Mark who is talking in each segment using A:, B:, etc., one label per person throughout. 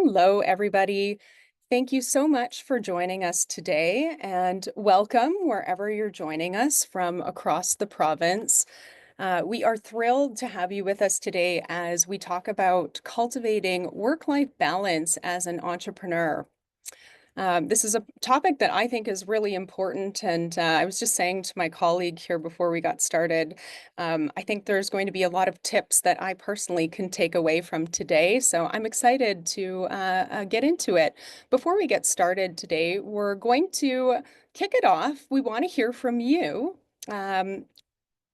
A: Hello, everybody. Thank you so much for joining us today, and welcome wherever you're joining us from across the province. We are thrilled to have you with us today as we talk about cultivating work-life balance as an entrepreneur. This is a topic that I think is really important, and I was just saying to my colleague here before we got started, I think there's going to be a lot of tips that I personally can take away from today, so I'm excited to get into it. Before we get started today, we're going to kick it off. We want to hear from you um,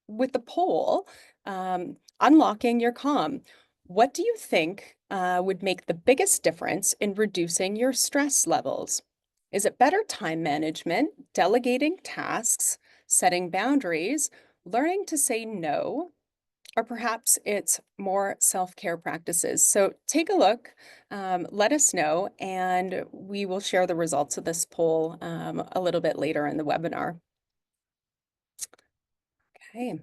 A: with the poll, Unlocking Your Calm. What do you think would make the biggest difference in reducing your stress levels? Is it better time management, delegating tasks, setting boundaries, learning to say no, or perhaps it's more self-care practices? So take a look, let us know, and we will share the results of this poll a little bit later in the webinar. Okay.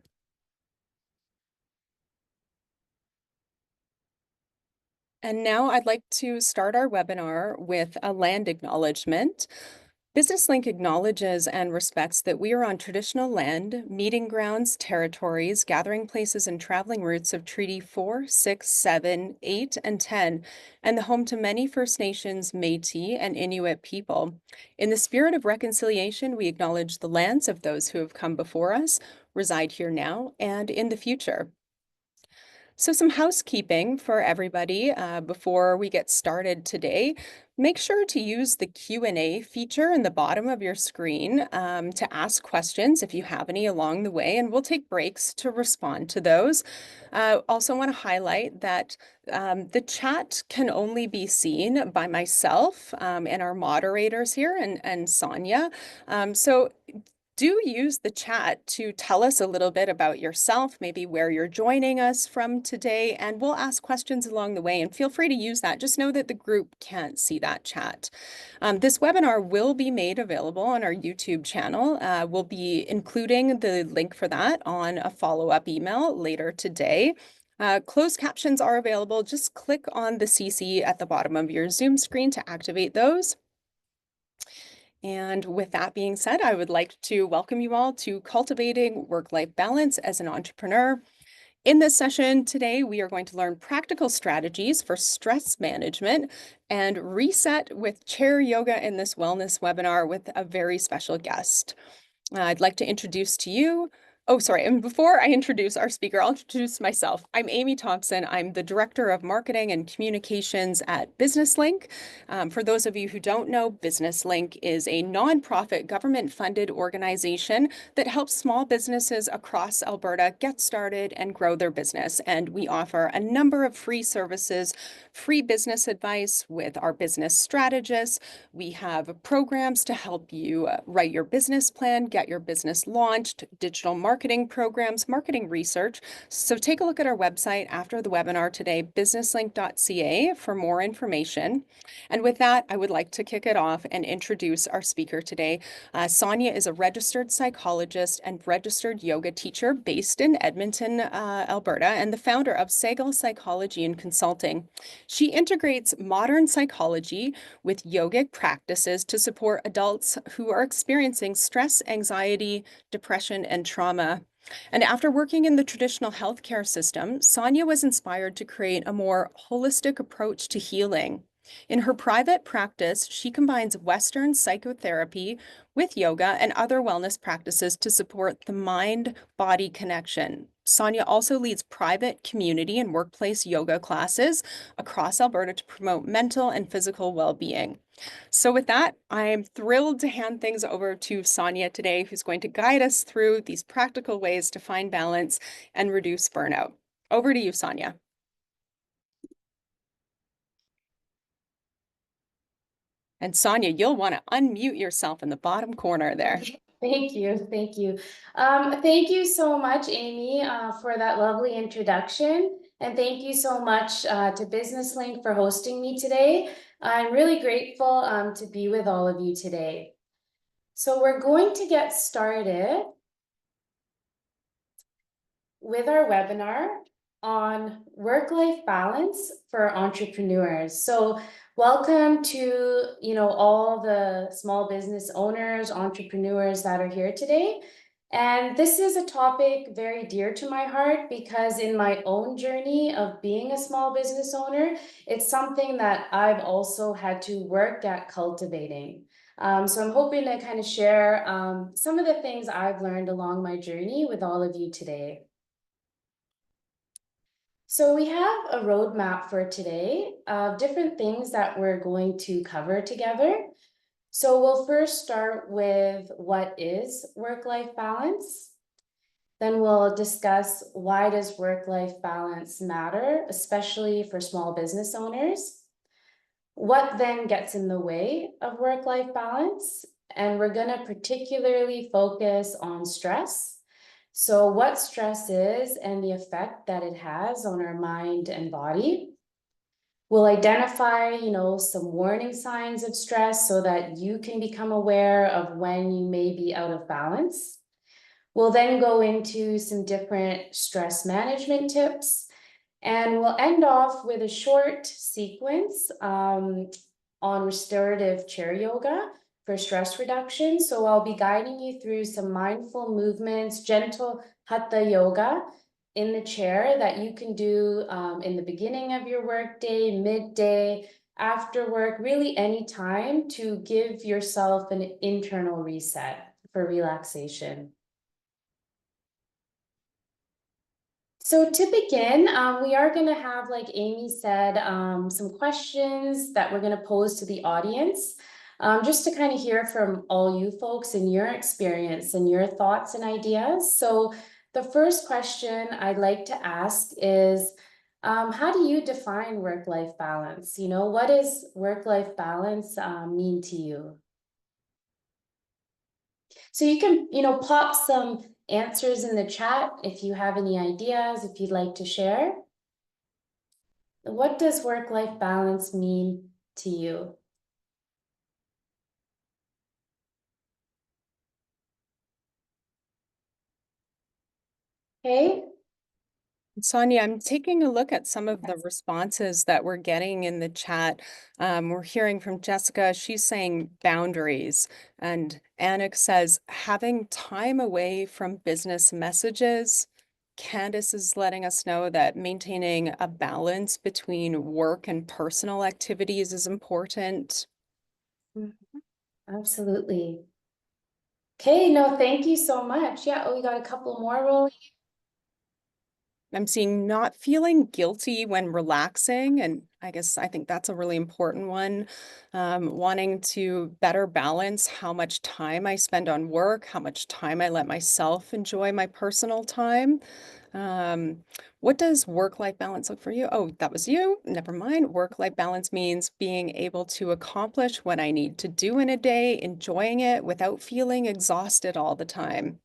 A: And now I'd like to start our webinar with a land acknowledgement. BusinessLink acknowledges and respects that we are on traditional land, meeting grounds, territories, gathering places, and traveling routes of Treaty 4, 6, 7, 8, and 10, and the home to many First Nations, Métis, and Inuit people. In the spirit of reconciliation, we acknowledge the lands of those who have come before us, reside here now, and in the future. So some housekeeping for everybody before we get started today. Make sure to use the Q&A feature in the bottom of your screen to ask questions if you have any along the way, and we'll take breaks to respond to those. Also want to highlight that the chat can only be seen by myself and our moderators here and Sonia. So do use the chat to tell us a little bit about yourself, maybe where you're joining us from today, and we'll ask questions along the way, and feel free to use that. Just know that the group can't see that chat. This webinar will be made available on our YouTube channel. We'll be including the link for that on a follow-up email later today. Closed captions are available. Just click on the CC at the bottom of your Zoom screen to activate those. And with that being said, I would like to welcome you all to Cultivating Work-Life Balance as an Entrepreneur. In this session today, we are going to learn practical strategies for stress management and reset with chair yoga in this wellness webinar with a very special guest. I'd like to introduce to you and before I introduce our speaker, I'll introduce myself. I'm Amy Thompson. I'm the Director of Marketing and Communications at BusinessLink. For those of you who don't know, BusinessLink is a nonprofit government-funded organization that helps small businesses across Alberta get started and grow their business. And we offer a number of free services, free business advice with our business strategists. We have programs to help you write your business plan, get your business launched, digital marketing programs, marketing research. So take a look at our website after the webinar today, businesslink.ca, for more information. And with that, I would like to kick it off and introduce our speaker today. Sonia is a registered psychologist and registered yoga teacher based in Edmonton, Alberta, and the founder of Segal Psychology and Consulting. She integrates modern psychology with yogic practices to support adults who are experiencing stress, anxiety, depression, and trauma. And after working in the traditional healthcare system, Sonia was inspired to create a more holistic approach to healing. In her private practice, she combines Western psychotherapy with yoga and other wellness practices to support the mind-body connection. Sonia also leads private community and workplace yoga classes across Alberta to promote mental and physical well-being. So with that, I'm thrilled to hand things over to Sonia today, who's going to guide us through these practical ways to find balance and reduce burnout. Over to you, Sonia. And Sonia, you'll want to unmute yourself in the bottom corner there.
B: Okay. Thank you. Thank you. Thank you so much, Amy, for that lovely introduction. And thank you so much to BusinessLink for hosting me today. I'm really grateful to be with all of you today. So we're going to get started with our webinar. on work-life balance for entrepreneurs. So welcome to, all the small business owners, entrepreneurs that are here today. And this is a topic very dear to my heart because in my own journey of being a small business owner, it's something that I've also had to work at cultivating. So I'm hoping to kind of share some of the things I've learned along my journey with all of you today. So we have a roadmap for today of different things that we're going to cover together. So we'll first start with what is work-life balance. Then we'll discuss why does work-life balance matter, especially for small business owners. What then gets in the way of work-life balance? And we're going to particularly focus on stress. So, what stress is and the effect that it has on our mind and body. We'll identify, some warning signs of stress so that you can become aware of when you may be out of balance. We'll then go into some different stress management tips, and we'll end off with a short sequence on restorative chair yoga for stress reduction. So I'll be guiding you through some mindful movements, gentle hatha yoga in the chair that you can do in the beginning of your workday, midday, after work, really any time to give yourself an internal reset for relaxation. So to begin, we are going to have, like Amy said, some questions that we're going to pose to the audience, just to kind of hear from all you folks and your experience and your thoughts and ideas. So the first question I'd like to ask is, how do you define work-life balance? What does work-life balance mean to you? So you can, pop some answers in the chat if you have any ideas, if you'd like to share. What does work-life balance mean to you? Okay.
A: Sonia, I'm taking a look at some of the responses that we're getting in the chat. We're hearing from Jessica. She's saying boundaries. And Anik says having time away from business messages. Candace is letting us know that maintaining a balance between work and personal activities is important.
B: Mhm. Absolutely. Okay, no, thank you so much. Yeah, we got a couple more rolling.
A: I'm seeing not feeling guilty when relaxing, and I think that's a really important one. Wanting to better balance how much time I spend on work, how much time I let myself enjoy my personal time. Um, what does work-life balance look for you? Oh, that was you. Never mind. Work-life balance means being able to accomplish what I need to do in a day, enjoying it without feeling exhausted all the time.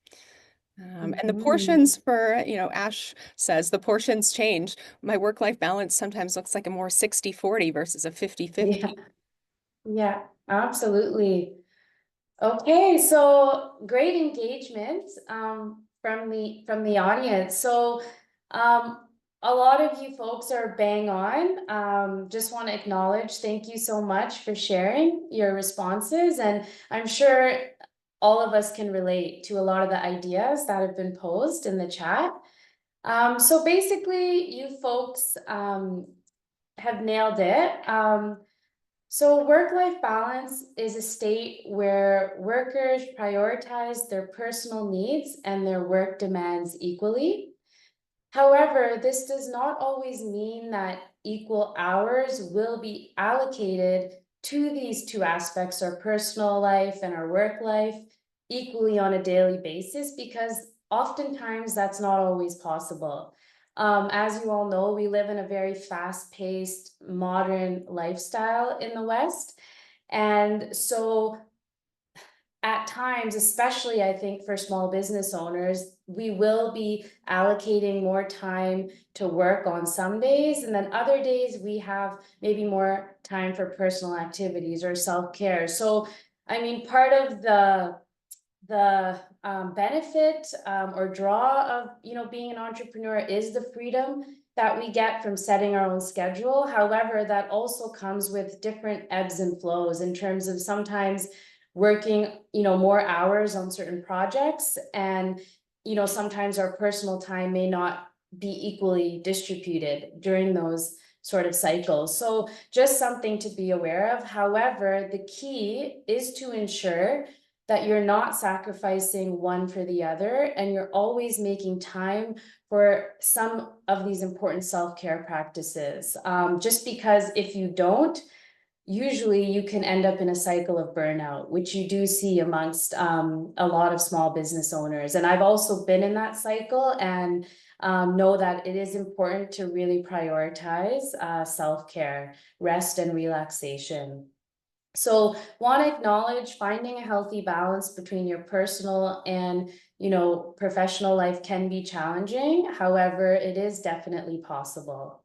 A: And the
B: Mhm.
A: portions for, Ash says the portions change. My work-life balance sometimes looks like a more 60-40 versus a 50-50.
B: Yeah, yeah, absolutely. Okay, so great engagement from the audience. So a lot of you folks are bang on. Just want to acknowledge, thank you so much for sharing your responses. And I'm sure all of us can relate to a lot of the ideas that have been posed in the chat. So basically, you folks have nailed it. So work-life balance is a state where workers prioritize their personal needs and their work demands equally. However, this does not always mean that equal hours will be allocated to these two aspects, our personal life and our work life, equally on a daily basis, because oftentimes that's not always possible. As you all know, we live in a very fast-paced, modern lifestyle in the West. And so at times, especially I think for small business owners, we will be allocating more time to work on some days, and then other days we have maybe more time for personal activities or self-care. So, I mean, part of the benefit or draw of being an entrepreneur is the freedom that we get from setting our own schedule. However, that also comes with different ebbs and flows in terms of sometimes working, more hours on certain projects, and, sometimes our personal time may not be equally distributed during those sort of cycles. So just something to be aware of. However, the key is to ensure that you're not sacrificing one for the other, and you're always making time for some of these important self-care practices. Just because if you don't, usually you can end up in a cycle of burnout, which you do see amongst a lot of small business owners. And I've also been in that cycle, and know that it is important to really prioritize self-care, rest, and relaxation. So want to acknowledge finding a healthy balance between your personal and, professional life can be challenging. However, it is definitely possible.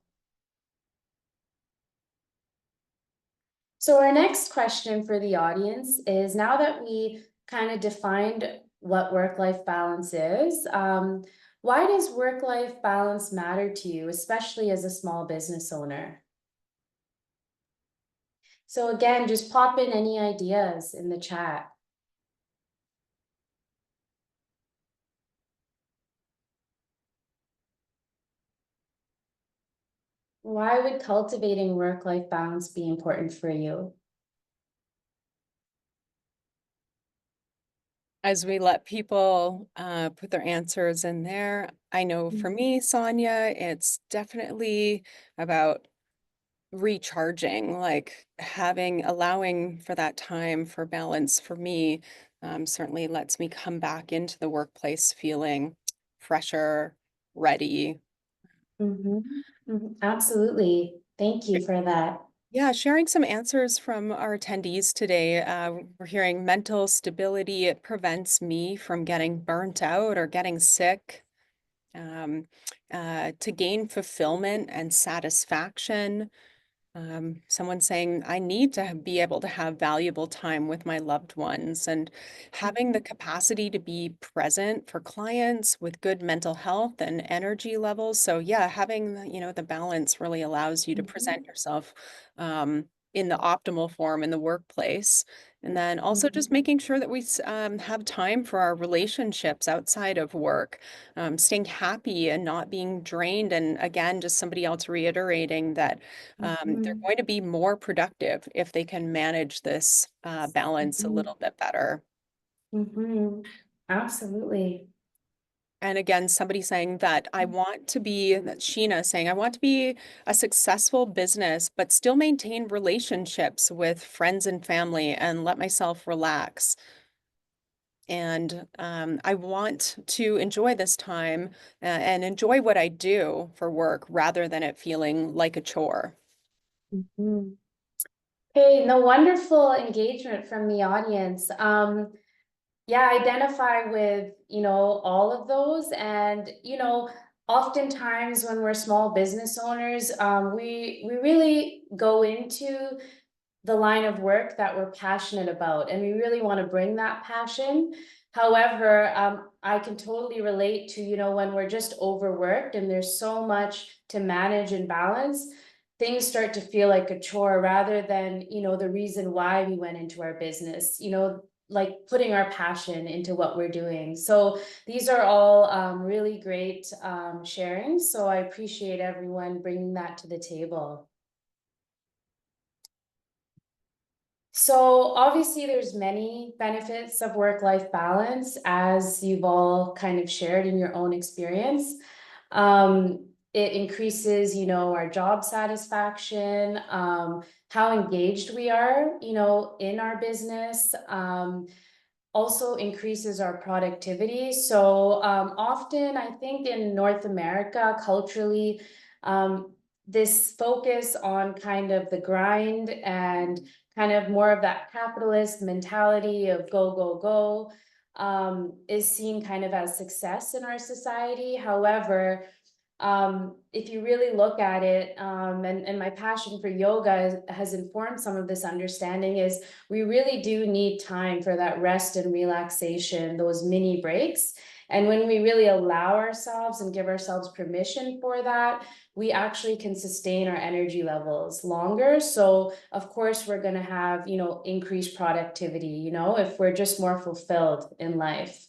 B: So our next question for the audience is, now that we kind of defined what work-life balance is, why does work-life balance matter to you, especially as a small business owner? So again, just pop in any ideas in the chat. Why would cultivating work-life balance be important for you?
A: As we let people put their answers in there, I know for me, Sonia, it's definitely about recharging, like allowing for that time for balance for me, certainly lets me come back into the workplace feeling fresher, ready.
B: Mhm, mhm, absolutely. Thank you for that.
A: Yeah, sharing some answers from our attendees today. We're hearing mental stability. It prevents me from getting burnt out or getting sick. Um, to gain fulfillment and satisfaction. Someone saying, I need to be able to have valuable time with my loved ones, and having the capacity to be present for clients with good mental health and energy levels. So yeah, having the balance really allows you to
B: Mhm,
A: present yourself in the optimal form in the workplace. And then also
B: mhm,
A: just making sure that we have time for our relationships outside of work, staying happy and not being drained. And again, just somebody else reiterating that they're
B: mhm,
A: going to be more productive if they can manage this balance a
B: mhm,
A: little bit better.
B: mhm. Absolutely.
A: And again, somebody saying that that Sheena saying, I want to be a successful business, but still maintain relationships with friends and family and let myself relax. And I want to enjoy this time and enjoy what I do for work rather than it feeling like a chore.
B: Mhm. Hey, no, wonderful engagement from the audience. Yeah, identify with, all of those. And, oftentimes when we're small business owners, we really go into the line of work that we're passionate about, and we really want to bring that passion. However, I can totally relate to, when we're just overworked and there's so much to manage and balance, things start to feel like a chore rather than, the reason why we went into our business, like putting our passion into what we're doing. So these are all really great sharing. So I appreciate everyone bringing that to the table. So obviously there's many benefits of work-life balance, as you've all kind of shared in your own experience. It increases, our job satisfaction, how engaged we are, in our business. Also increases our productivity. So often, I think in North America, culturally, this focus on kind of the grind and kind of more of that capitalist mentality of go, go, go, is seen kind of as success in our society. However, if you really look at it, and my passion for yoga has informed some of this understanding, is we really do need time for that rest and relaxation, those mini breaks. And when we really allow ourselves and give ourselves permission for that, we actually can sustain our energy levels longer. So of course we're going to have, increased productivity, if we're just more fulfilled in life.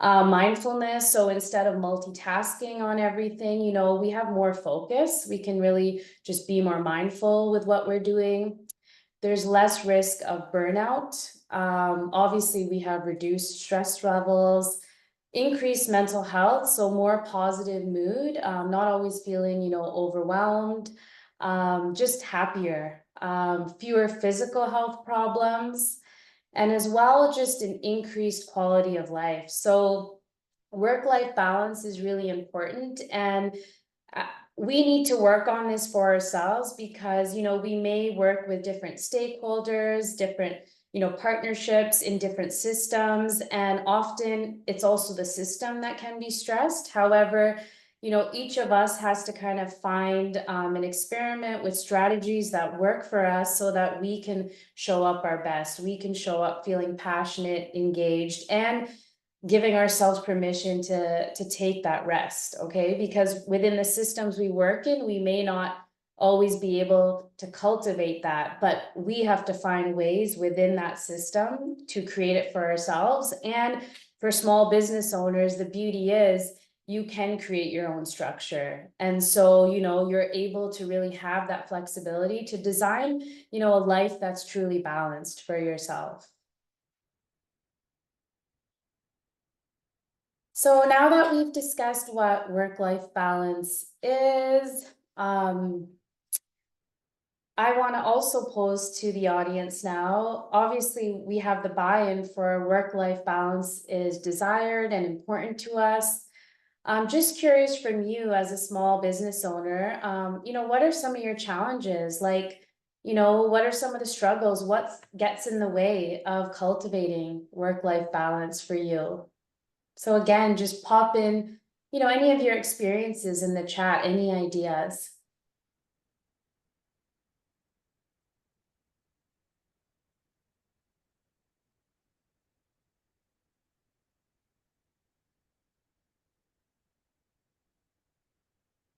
B: Mindfulness. So instead of multitasking on everything, we have more focus. We can really just be more mindful with what we're doing. There's less risk of burnout. Obviously, we have reduced stress levels, increased mental health, so more positive mood, not always feeling, overwhelmed, just happier, fewer physical health problems, and as well just an increased quality of life. So work-life balance is really important, and uh, we need to work on this for ourselves because we may work with different stakeholders, different partnerships in different systems, and often it's also the system that can be stressed. However, each of us has to kind of find and experiment with strategies that work for us so that we can show up our best. We can show up feeling passionate, engaged, and giving ourselves permission to take that rest. Okay, because within the systems we work in, we may not always be able to cultivate that, but we have to find ways within that system to create it for ourselves. And for small business owners, the beauty is you can create your own structure. And so, you're able to really have that flexibility to design, a life that's truly balanced for yourself. So now that we've discussed what work-life balance is, I want to also pose to the audience now. Obviously, we have the buy-in for work-life balance is desired and important to us. I'm just curious from you as a small business owner, what are some of your challenges? Like, what are some of the struggles? What gets in the way of cultivating work-life balance for you? So again, just pop in, any of your experiences in the chat, any ideas.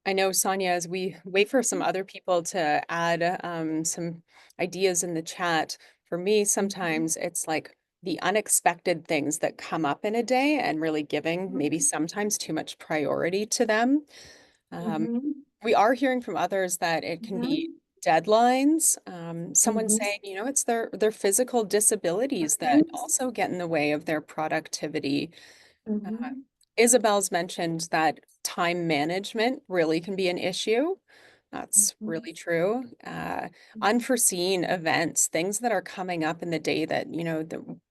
A: I know, Sonia, as we wait for some other people to add some ideas in the chat, for me,
B: Mhm,
A: sometimes it's like the unexpected things that come up in a day and really giving maybe
B: mhm,
A: sometimes too much priority to them. Um,
B: mhm,
A: we are hearing from others that it can be
B: mhm,
A: deadlines. Someone
B: mhm,
A: saying, it's their physical disabilities that
B: mhm,
A: also get in the way of their productivity. Uh,
B: mhm,
A: Isabel's mentioned that time management really can be an issue. That's
B: mhm,
A: really true. Unforeseen events, things that are coming up in the day that, and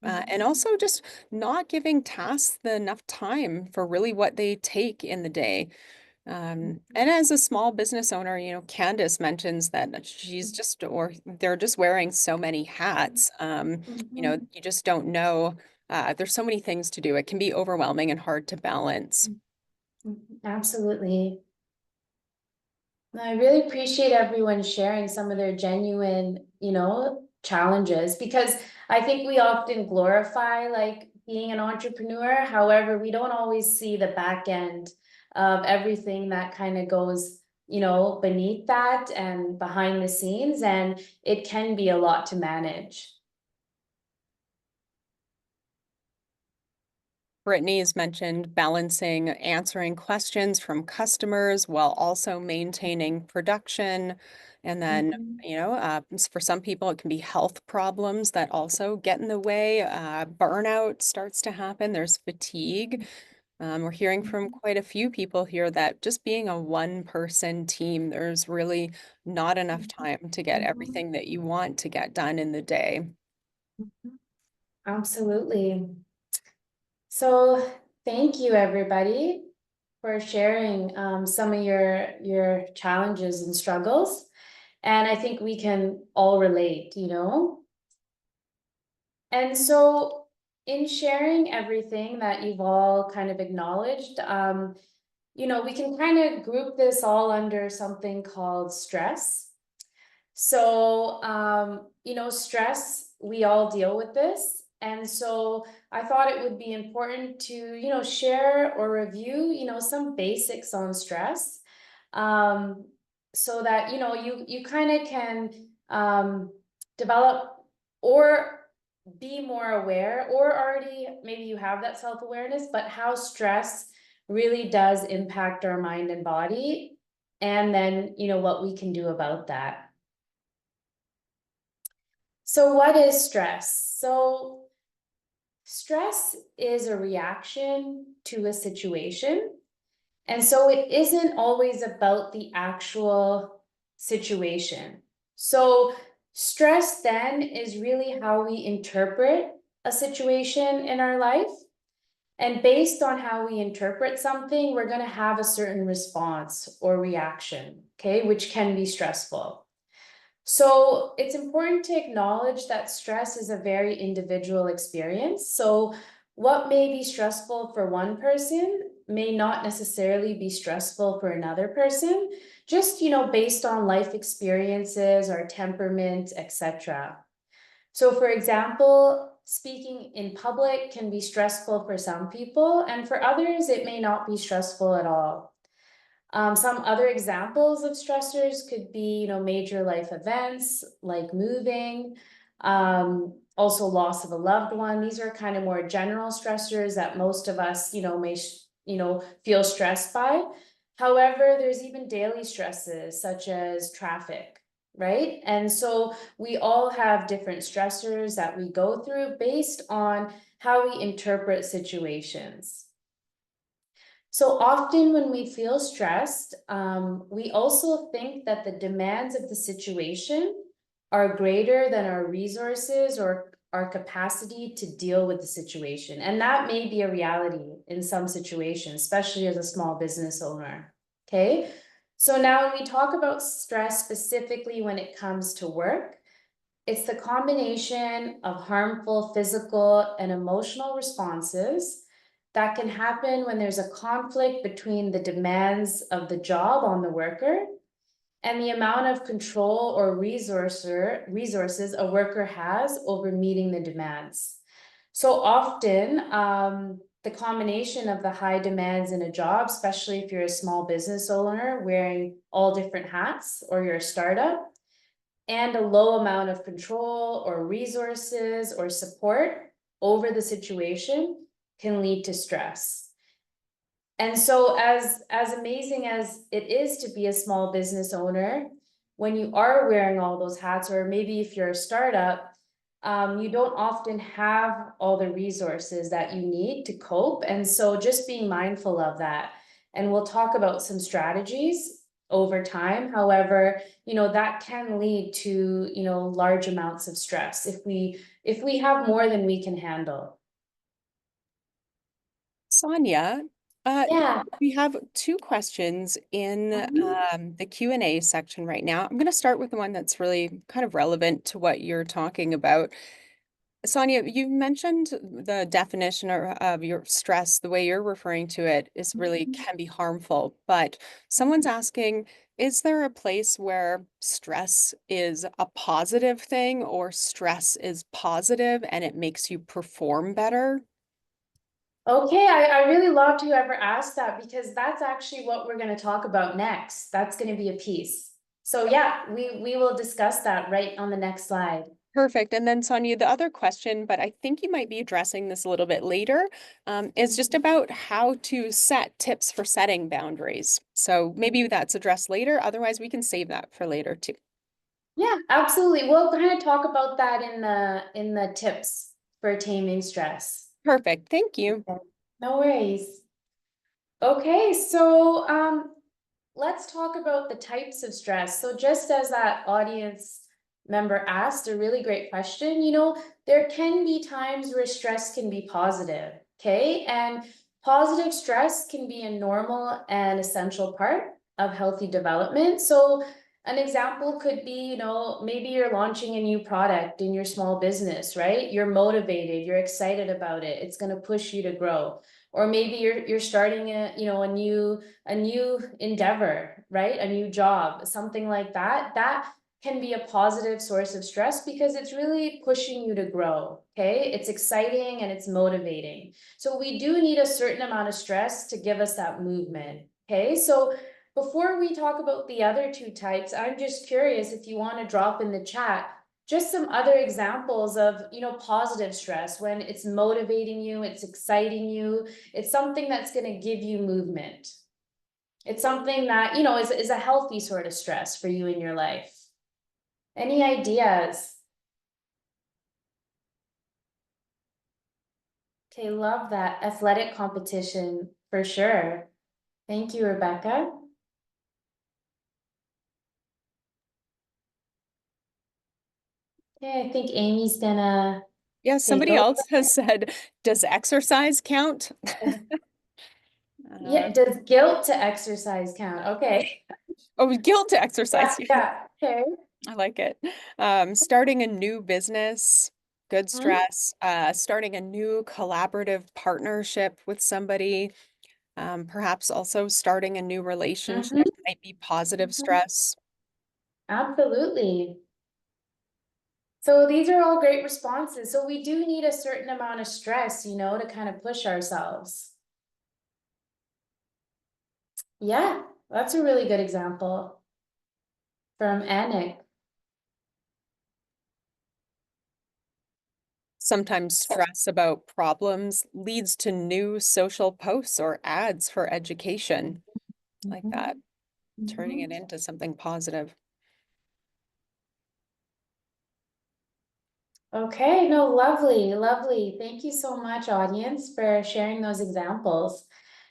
B: mhm,
A: also just not giving tasks enough time for really what they take in the day. And as a small business owner, Candace mentions that she's just, or they're just wearing so many hats.
B: mhm,
A: You just don't know. There's so many things to do. It can be overwhelming and hard to balance.
B: mhm. Absolutely. I really appreciate everyone sharing some of their genuine, challenges, because I think we often glorify like being an entrepreneur. However, we don't always see the back end of everything that kind of goes, beneath that and behind the scenes, and it can be a lot to manage.
A: Brittany has mentioned balancing answering questions from customers while also maintaining production. And then,
B: Mhm,
A: for some people, it can be health problems that also get in the way. Burnout starts to happen. There's fatigue. We're hearing from
B: mhm,
A: quite a few people here that just being a one-person team, there's really not enough time to get
B: mhm,
A: everything that you want to get done in the day.
B: mhm. Absolutely. So thank you, everybody, for sharing some of your challenges and struggles. And I think we can all relate. And so in sharing everything that you've all kind of acknowledged, we can kind of group this all under something called stress. So, stress, we all deal with this. And so I thought it would be important to, share or review, some basics on stress. Um, so that, you kind of can develop or be more aware, or already maybe you have that self-awareness, but how stress really does impact our mind and body, and then, what we can do about that. So what is stress? So stress is a reaction to a situation. And so it isn't always about the actual situation. So stress then is really how we interpret a situation in our life. And based on how we interpret something, we're going to have a certain response or reaction, okay, which can be stressful. So it's important to acknowledge that stress is a very individual experience. So what may be stressful for one person may not necessarily be stressful for another person, just, based on life experiences or temperament, etc. So for example, speaking in public can be stressful for some people, and for others, it may not be stressful at all. Some other examples of stressors could be, major life events like moving, also loss of a loved one. These are kind of more general stressors that most of us, may, feel stressed by. However, there's even daily stresses such as traffic, right? And so we all have different stressors that we go through based on how we interpret situations. So often when we feel stressed, we also think that the demands of the situation are greater than our resources or our capacity to deal with the situation. And that may be a reality in some situations, especially as a small business owner. Okay. So now when we talk about stress specifically when it comes to work, it's the combination of harmful physical and emotional responses that can happen when there's a conflict between the demands of the job on the worker and the amount of control or resources a worker has over meeting the demands. So often, the combination of the high demands in a job, especially if you're a small business owner wearing all different hats or you're a startup, and a low amount of control or resources or support over the situation can lead to stress. And so as amazing as it is to be a small business owner, when you are wearing all those hats, or maybe if you're a startup, you don't often have all the resources that you need to cope. And so just being mindful of that. And we'll talk about some strategies over time. However, that can lead to, large amounts of stress if we have more than we can handle.
A: Sonia, uh,
B: Yeah.
A: we have two questions in
B: Mhm.
A: the Q&A section right now. I'm going to start with the one that's really kind of relevant to what you're talking about. Sonia, you mentioned the definition of your stress, the way you're referring to it is really can be harmful. But someone's asking, is there a place where stress is a positive thing or stress is positive and it makes you perform better?
B: Okay, I really loved whoever asked that, because that's actually what we're going to talk about next. That's going to be a piece. So yeah, we will discuss that right on the next slide.
A: Perfect. And then Sonia, the other question, but I think you might be addressing this a little bit later, is just about how to set tips for setting boundaries. So maybe that's addressed later. Otherwise, we can save that for later too.
B: Yeah, absolutely. We'll kind of talk about that in the tips for taming stress.
A: Perfect. Thank you.
B: Okay. No worries. Okay, so let's talk about the types of stress. So just as that audience member asked a really great question, there can be times where stress can be positive, okay? And positive stress can be a normal and essential part of healthy development. So an example could be, maybe you're launching a new product in your small business, right? You're motivated, you're excited about it. It's going to push you to grow. Or maybe you're starting a new endeavor, right? A new job, something like that. That can be a positive source of stress because it's really pushing you to grow, okay? It's exciting and it's motivating. So we do need a certain amount of stress to give us that movement, okay? So before we talk about the other two types, I'm just curious if you want to drop in the chat just some other examples of, positive stress when it's motivating you, it's exciting you, it's something that's going to give you movement. It's something that, is a healthy sort of stress for you in your life. Any ideas? Okay, love that. Athletic competition for sure. Thank you, Rebecca. Okay, I think Amy's gonna
A: Yeah,
B: take
A: somebody
B: over.
A: else has said, does exercise count?
B: Yeah, does guilt to exercise count? Okay.
A: Oh, guilt to
B: Yeah,
A: exercise.
B: yeah. Okay.
A: I like it. Starting a new business, good
B: Hmm.
A: stress. Starting a new collaborative partnership with somebody. Perhaps also starting a new relationship
B: Hmm.
A: might be positive
B: Hmm.
A: stress.
B: Absolutely. So these are all great responses. So we do need a certain amount of stress, to kind of push ourselves. Yeah, that's a really good example from Anik.
A: Sometimes stress about problems leads to new social posts or ads for education, like that, turning it into something positive.
B: Okay, no, lovely, lovely. Thank you so much, audience, for sharing those examples.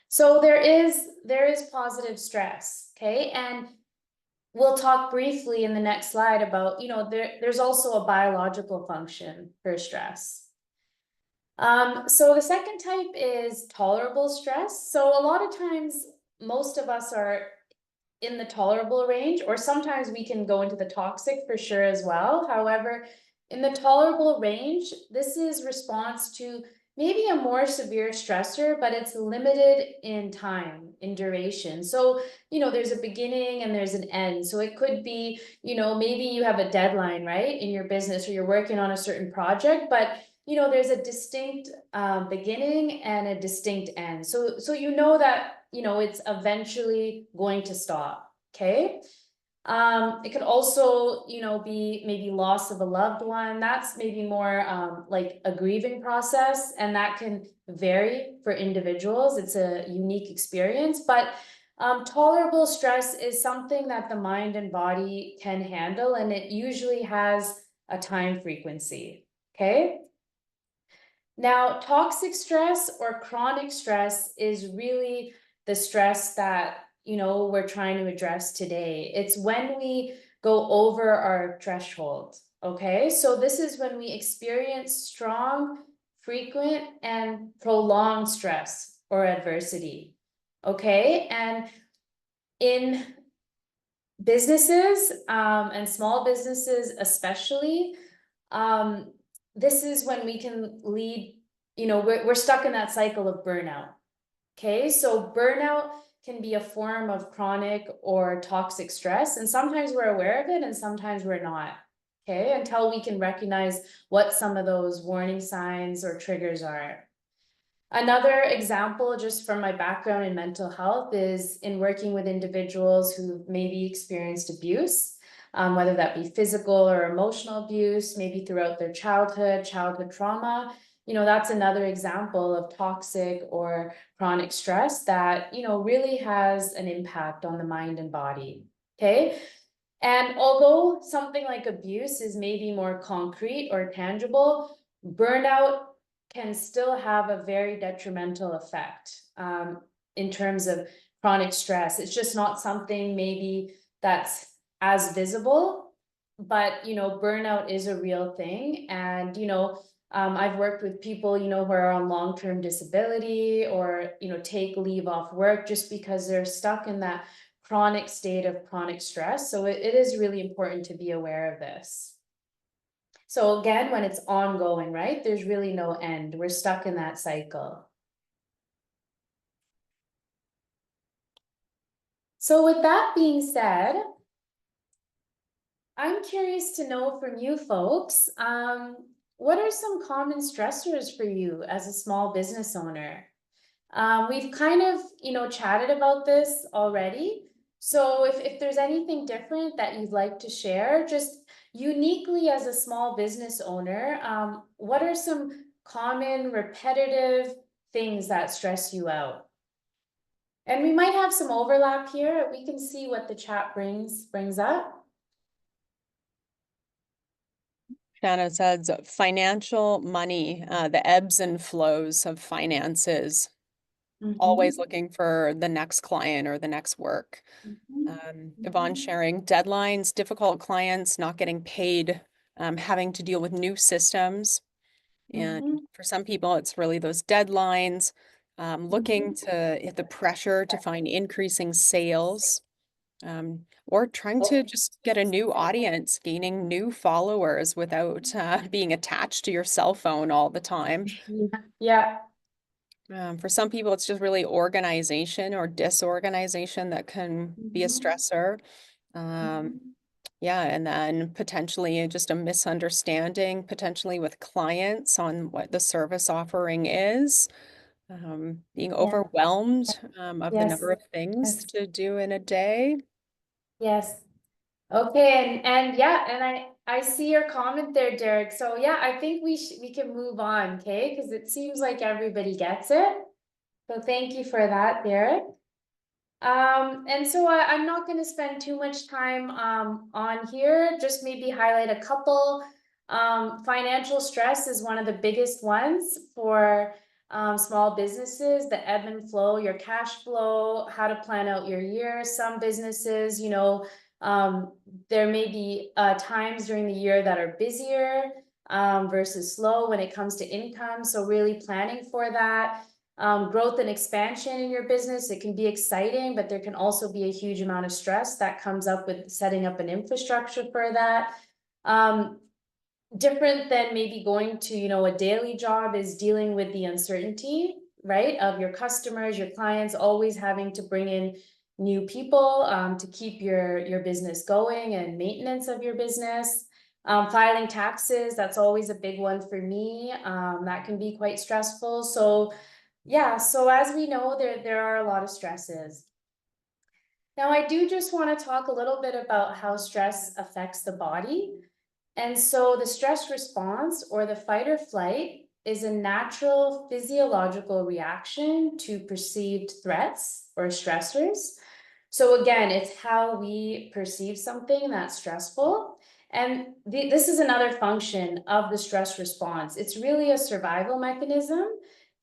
B: So there is positive stress, okay? And we'll talk briefly in the next slide about, there's also a biological function for stress. So the second type is tolerable stress. So a lot of times, most of us are in the tolerable range, or sometimes we can go into the toxic for sure as well. However, in the tolerable range, this is response to maybe a more severe stressor, but it's limited in time, in duration. So, there's a beginning and there's an end. So it could be, maybe you have a deadline, right, in your business, or you're working on a certain project, but there's a distinct beginning and a distinct end. So that it's eventually going to stop. Okay. It could also, be maybe loss of a loved one. That's maybe more like a grieving process, and that can vary for individuals. It's a unique experience, but tolerable stress is something that the mind and body can handle, and it usually has a time frequency. Okay. Now, toxic stress or chronic stress is really the stress that, we're trying to address today. It's when we go over our threshold. Okay. So this is when we experience strong, frequent, and prolonged stress or adversity. Okay. And in businesses, and small businesses especially, um, this is when we can lead, we're stuck in that cycle of burnout. Okay, so burnout can be a form of chronic or toxic stress, and sometimes we're aware of it and sometimes we're not. Okay, until we can recognize what some of those warning signs or triggers are. Another example, just from my background in mental health, is in working with individuals who maybe experienced abuse, whether that be physical or emotional abuse, maybe throughout their childhood trauma. That's another example of toxic or chronic stress that, really has an impact on the mind and body. Okay. And although something like abuse is maybe more concrete or tangible, burnout can still have a very detrimental effect in terms of chronic stress. It's just not something maybe that's as visible, but burnout is a real thing. And I've worked with people who are on long-term disability, or take leave off work just because they're stuck in that chronic state of chronic stress. So it is really important to be aware of this. So again, when it's ongoing, right, there's really no end. We're stuck in that cycle. So with that being said, I'm curious to know from you folks, what are some common stressors for you as a small business owner? We've kind of, chatted about this already. So if there's anything different that you'd like to share, just uniquely as a small business owner, what are some common repetitive things that stress you out? And we might have some overlap here. We can see what the chat brings up.
A: Shanna says financial money, the ebbs and flows of finances, always
B: Mhm,
A: looking for the next client or the next work.
B: mhm,
A: Yvonne
B: mhm,
A: sharing deadlines, difficult clients, not getting paid, having to deal with new systems. And
B: mhm,
A: for some people, it's really those deadlines, looking
B: mhm.
A: to the pressure to find increasing sales, or trying to just get a new audience, gaining new followers without being attached to your cell phone all the time.
B: Yeah.
A: For some people, it's just really organization or disorganization that can be a
B: Mhm,
A: stressor. Um,
B: mhm.
A: yeah, and then potentially just a misunderstanding, potentially with clients on what the service offering is. Being
B: Yeah.
A: overwhelmed of the
B: Yes.
A: number of things
B: Yes.
A: to do in a day.
B: Yes. Okay, and yeah, and I see your comment there, Derek. So yeah, I think we can move on, okay? Because it seems like everybody gets it. So thank you for that, Derek. And so I'm not going to spend too much time on here, just maybe highlight a couple. Financial stress is one of the biggest ones for small businesses, the ebb and flow, your cash flow, how to plan out your year. Some businesses, there may be times during the year that are busier versus slow when it comes to income. So really planning for that. Growth and expansion in your business, it can be exciting, but there can also be a huge amount of stress that comes up with setting up an infrastructure for that. Um, Different than maybe going to, a daily job is dealing with the uncertainty, right, of your customers, your clients, always having to bring in new people to keep your business going and maintenance of your business. Filing taxes, that's always a big one for me. That can be quite stressful. So yeah, so as we know, there are a lot of stresses. Now, I do just want to talk a little bit about how stress affects the body. And so the stress response or the fight or flight is a natural physiological reaction to perceived threats or stressors. So again, it's how we perceive something that's stressful. And this is another function of the stress response. It's really a survival mechanism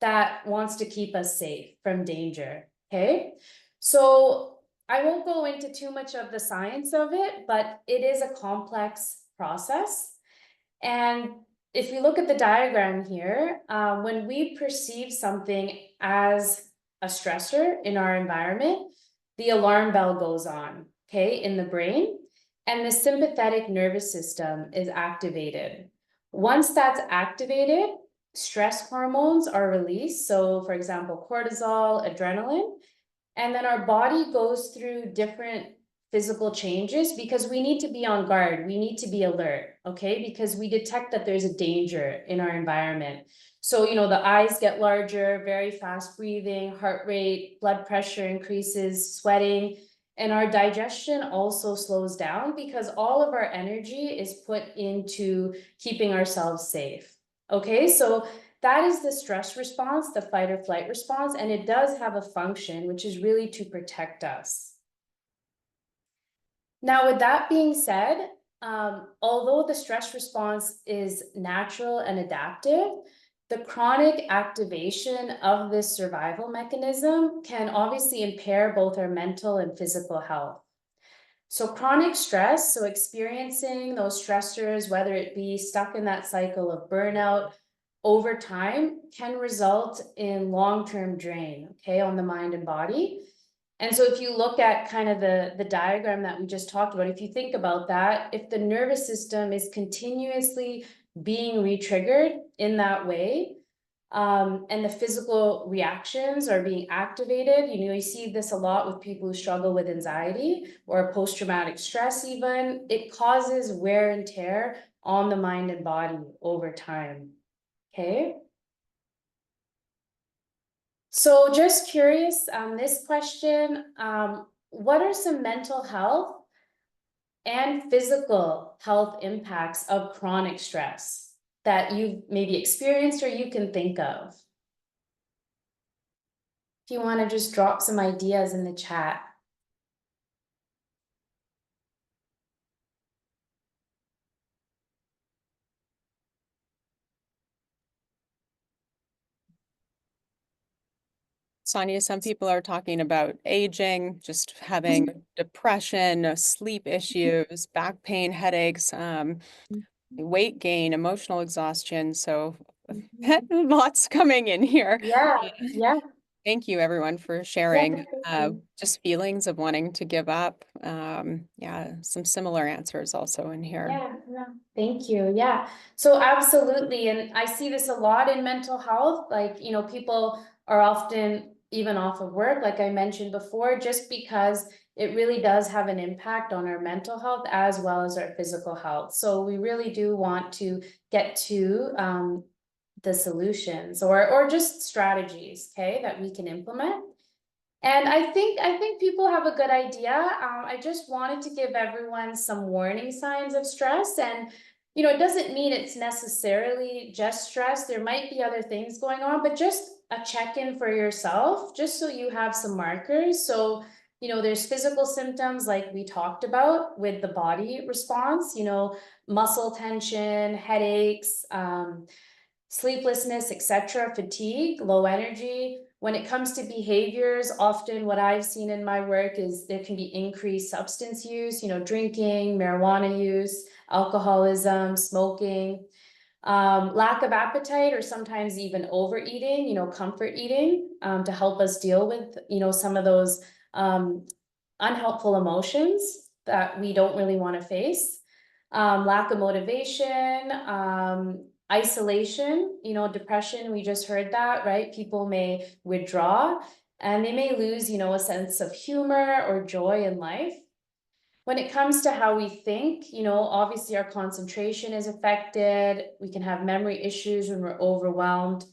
B: that wants to keep us safe from danger. Okay. So I won't go into too much of the science of it, but it is a complex process. And if we look at the diagram here, when we perceive something as a stressor in our environment, the alarm bell goes on, okay, in the brain, and the sympathetic nervous system is activated. Once that's activated, stress hormones are released. So, for example, cortisol, adrenaline, and then our body goes through different physical changes because we need to be on guard. We need to be alert, okay? Because we detect that there's a danger in our environment. So, the eyes get larger, very fast breathing, heart rate, blood pressure increases, sweating, and our digestion also slows down because all of our energy is put into keeping ourselves safe. Okay, so that is the stress response, the fight or flight response, and it does have a function, which is really to protect us. Now, with that being said, although the stress response is natural and adaptive, the chronic activation of this survival mechanism can obviously impair both our mental and physical health. So chronic stress, so experiencing those stressors, whether it be stuck in that cycle of burnout over time, can result in long-term drain, okay, on the mind and body. And so if you look at kind of the diagram that we just talked about, if you think about that, if the nervous system is continuously being re-triggered in that way, and the physical reactions are being activated. You see this a lot with people who struggle with anxiety or post-traumatic stress even. It causes wear and tear on the mind and body over time, okay? So just curious, this question, what are some mental health and physical health impacts of chronic stress that you've maybe experienced or you can think of? If you want to just drop some ideas in the chat.
A: Sonia, some people are talking about aging, just having depression, sleep issues, back pain, headaches, weight gain, emotional exhaustion. So lots coming in here.
B: Yeah, yeah,
A: Thank you, everyone, for
B: yeah,
A: sharing
B: thank you.
A: just feelings of wanting to give up. Yeah, some similar answers also in here.
B: Yeah, yeah, thank you. Yeah. So absolutely. And I see this a lot in mental health. Like, people are often even off of work, like I mentioned before, just because it really does have an impact on our mental health as well as our physical health. So we really do want to get to the solutions or just strategies, okay, that we can implement. And I think people have a good idea. I just wanted to give everyone some warning signs of stress. And it doesn't mean it's necessarily just stress. There might be other things going on, but just a check-in for yourself, just so you have some markers. So, there's physical symptoms like we talked about with the body response, muscle tension, headaches, sleeplessness, etc., fatigue, low energy. When it comes to behaviors, often what I've seen in my work is there can be increased substance use, drinking, marijuana use, alcoholism, smoking, lack of appetite, or sometimes even overeating, comfort eating, to help us deal with, some of those unhelpful emotions that we don't really want to face. Lack of motivation, isolation, depression, we just heard that, right? People may withdraw and they may lose, a sense of humor or joy in life. When it comes to how we think, obviously our concentration is affected. We can have memory issues when we're overwhelmed.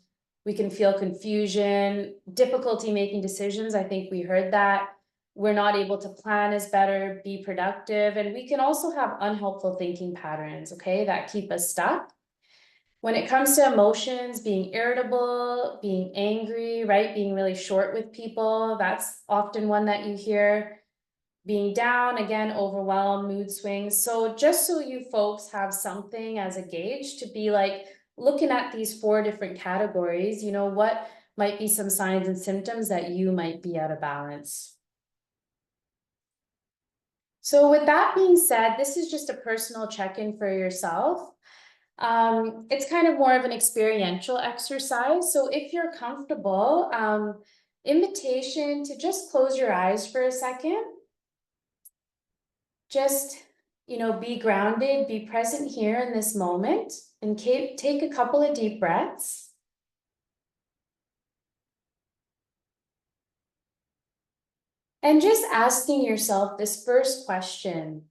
B: We can feel confusion, difficulty making decisions. I think we heard that. We're not able to plan as better, be productive, and we can also have unhelpful thinking patterns, okay, that keep us stuck. When it comes to emotions, being irritable, being angry, right, being really short with people, that's often one that you hear. Being down, again, overwhelmed, mood swings. So just so you folks have something as a gauge to be like looking at these 4 different categories, what might be some signs and symptoms that you might be out of balance. So with that being said, this is just a personal check-in for yourself. It's kind of more of an experiential exercise. So if you're comfortable, invitation to just close your eyes for a second. Just, be grounded, be present here in this moment, and take a couple of deep breaths. And just asking yourself this first question: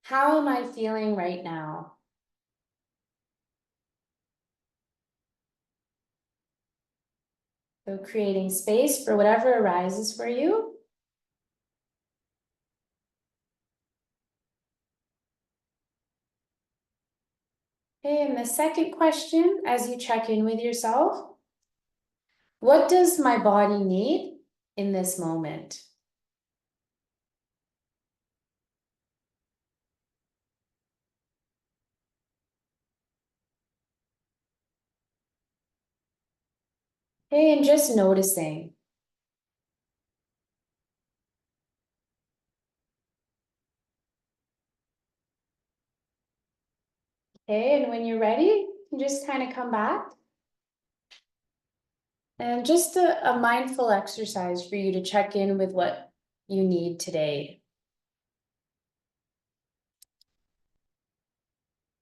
B: how am I feeling right now? So creating space for whatever arises for you. Okay, and the second question, as you check in with yourself: what does my body need in this moment? Okay, and just noticing. Okay, and when you're ready, you can just kind of come back. And just a mindful exercise for you to check in with what you need today.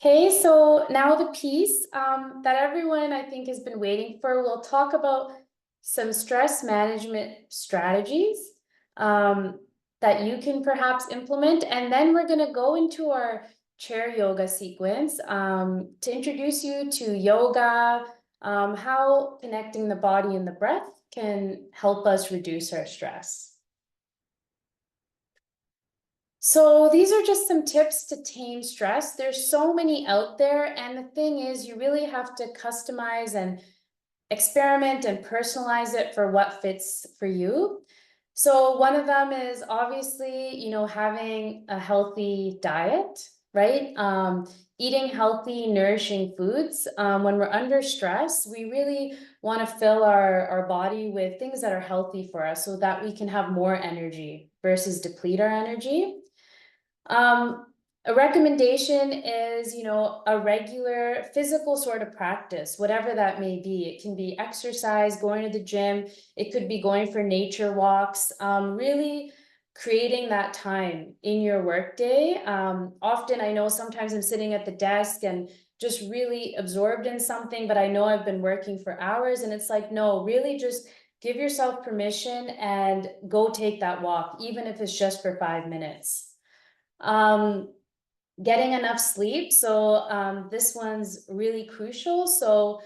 B: Okay, so now the piece that everyone I think has been waiting for. We'll talk about some stress management strategies that you can perhaps implement. And then we're going to go into our chair yoga sequence to introduce you to yoga, how connecting the body and the breath can help us reduce our stress. So these are just some tips to tame stress. There's so many out there. And the thing is, you really have to customize and experiment and personalize it for what fits for you. So one of them is obviously, having a healthy diet, right? Eating healthy, nourishing foods. When we're under stress, we really want to fill our body with things that are healthy for us so that we can have more energy versus deplete our energy. Um, a recommendation is, a regular physical sort of practice, whatever that may be. It can be exercise, going to the gym. It could be going for nature walks, really creating that time in your workday. Often I know sometimes I'm sitting at the desk and just really absorbed in something, but I know I've been working for hours, and it's like, no, really just give yourself permission and go take that walk, even if it's just for 5 minutes. Um, Getting enough sleep. So this one's really crucial. So,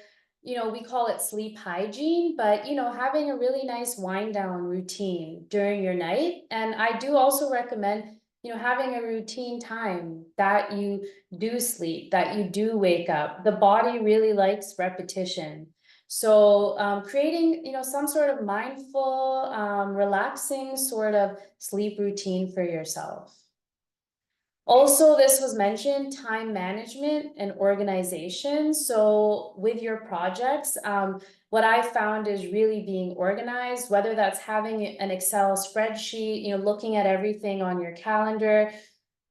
B: we call it sleep hygiene, but, having a really nice wind down routine during your night. And I do also recommend, having a routine time that you do sleep, that you do wake up. The body really likes repetition. So creating, some sort of mindful, relaxing sort of sleep routine for yourself. Also, this was mentioned, time management and organization. So with your projects, what I found is really being organized, whether that's having an Excel spreadsheet, looking at everything on your calendar,